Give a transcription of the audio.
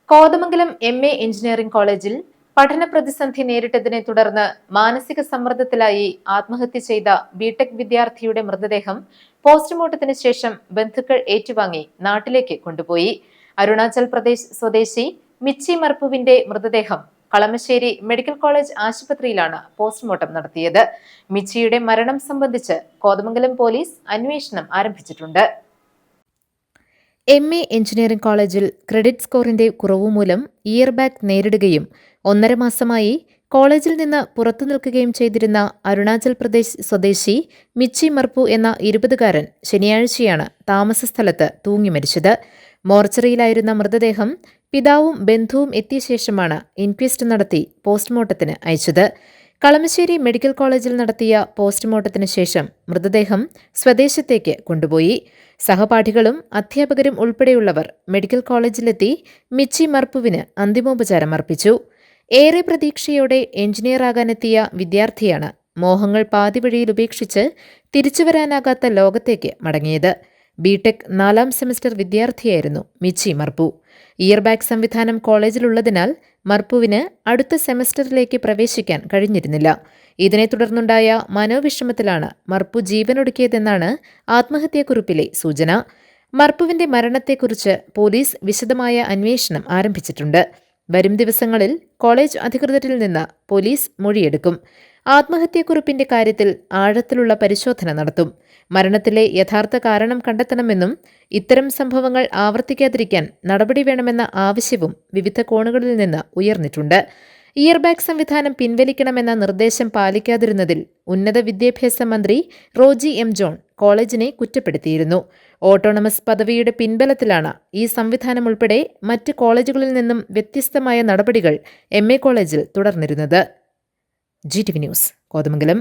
Kothamangalam MA. Engineering കോളേജിൽ പഠന പ്രതിസന്ധി നേരിട്ടതിനെ തുടർന്ന് മാനസിക സമ്മർദ്ദത്തിലായി ആത്മഹത്യ ചെയ്ത ബിടെക് വിദ്യാർത്ഥിയുടെ മൃതദേഹം പോസ്റ്റ്മോർട്ടത്തിന് ശേഷം ബന്ധുക്കൾ ഏറ്റുവാങ്ങി നാട്ടിലേക്ക് കൊണ്ടുപോയി. അരുണാചൽ പ്രദേശ് സ്വദേശി മിച്ചി മർപ്പുവിന്റെ മൃതദേഹം കളമശ്ശേരി മെഡിക്കൽ കോളേജ് ആശുപത്രിയിലാണ് പോസ്റ്റ്മോർട്ടം നടത്തിയത്. മിച്ചിയുടെ മരണം സംബന്ധിച്ച് കോതമംഗലം പോലീസ് അന്വേഷണം ആരംഭിച്ചിട്ടുണ്ട്. എം.എ. എഞ്ചിനീയറിംഗ് കോളേജിൽ ക്രെഡിറ്റ് സ്കോറിന്റെ കുറവുമൂലം ഇയർ ബാക്ക് നേരിടുകയും 1.5 മാസമായി കോളേജിൽ നിന്ന് പുറത്തു നിൽക്കുകയും ചെയ്തിരുന്ന അരുണാചൽ പ്രദേശ് സ്വദേശി മിച്ചി മർപ്പു എന്ന 20-കാരൻ ശനിയാഴ്ചയാണ് താമസസ്ഥലത്ത് തൂങ്ങി മരിച്ചത്. മോർച്ചറിയിലായിരുന്ന മൃതദേഹം പിതാവും ബന്ധുവും എത്തിയ ശേഷമാണ് ഇൻക്വസ്റ്റ് നടത്തി പോസ്റ്റ്മോർട്ടത്തിന് അയച്ചത്. കളമശ്ശേരി മെഡിക്കൽ കോളേജിൽ നടത്തിയ പോസ്റ്റ്മോർട്ടത്തിന് ശേഷം മൃതദേഹം സ്വദേശത്തേക്ക് കൊണ്ടുപോയി. സഹപാഠികളും അധ്യാപകരും ഉൾപ്പെടെയുള്ളവർ മെഡിക്കൽ കോളേജിലെത്തി മിച്ചി മർപ്പുവിന് അന്തിമോപചാരം അർപ്പിച്ചു. ഏറെ പ്രതീക്ഷയോടെ എഞ്ചിനീയറാകാനെത്തിയ വിദ്യാർത്ഥിയാണ് മോഹങ്ങൾ പാതിവഴിയിൽ ഉപേക്ഷിച്ച് തിരിച്ചുവരാനാകാത്ത ലോകത്തേക്ക് മടങ്ങിയത്. ബിടെക് 4ാം സെമസ്റ്റർ വിദ്യാർത്ഥിയായിരുന്നു മിച്ചി മർപ്പു. ഇയർ ബാഗ് സംവിധാനം കോളേജിലുള്ളതിനാൽ മർപ്പുവിന് അടുത്ത സെമസ്റ്ററിലേക്ക് പ്രവേശിക്കാൻ കഴിഞ്ഞിരുന്നില്ല. ഇതിനെ തുടർന്നുണ്ടായ മനോവിഷമത്തിലാണ് മർപ്പു ജീവനൊടുക്കിയതെന്നാണ് ആത്മഹത്യാക്കുറിപ്പിലെ സൂചന. മർപ്പുവിന്റെ മരണത്തെക്കുറിച്ച് പോലീസ് വിശദമായ അന്വേഷണം ആരംഭിച്ചിട്ടുണ്ട്. വരും ദിവസങ്ങളിൽ കോളേജ് അധികൃതരിൽ നിന്ന് പോലീസ് മൊഴിയെടുക്കും. ആത്മഹത്യാക്കുറിപ്പിന്റെ കാര്യത്തിൽ ആഴത്തിലുള്ള പരിശോധന നടത്തും. മരണത്തിലെ യഥാർത്ഥ കാരണം കണ്ടെത്തണമെന്നും ഇത്തരം സംഭവങ്ങൾ ആവർത്തിക്കാതിരിക്കാൻ നടപടി വേണമെന്ന ആവശ്യവും വിവിധ കോണുകളിൽ നിന്ന് ഉയർന്നിട്ടുണ്ട്. ഇയർ ബാഗ് സംവിധാനം പിൻവലിക്കണമെന്ന നിർദ്ദേശം പാലിക്കാതിരുന്നതിൽ ഉന്നത വിദ്യാഭ്യാസ മന്ത്രി റോജി എം. ജോൺ കോളേജിനെ കുറ്റപ്പെടുത്തിയിരുന്നു. ഓട്ടോണമസ് പദവിയുടെ പിൻബലത്തിലാണ് ഈ സംവിധാനം ഉൾപ്പെടെ മറ്റ് കോളേജുകളിൽ നിന്നും വ്യത്യസ്തമായ നടപടികൾ എം.എ. കോളേജിൽ തുടർന്നിരുന്നത്. GTV news, Kothamangalam.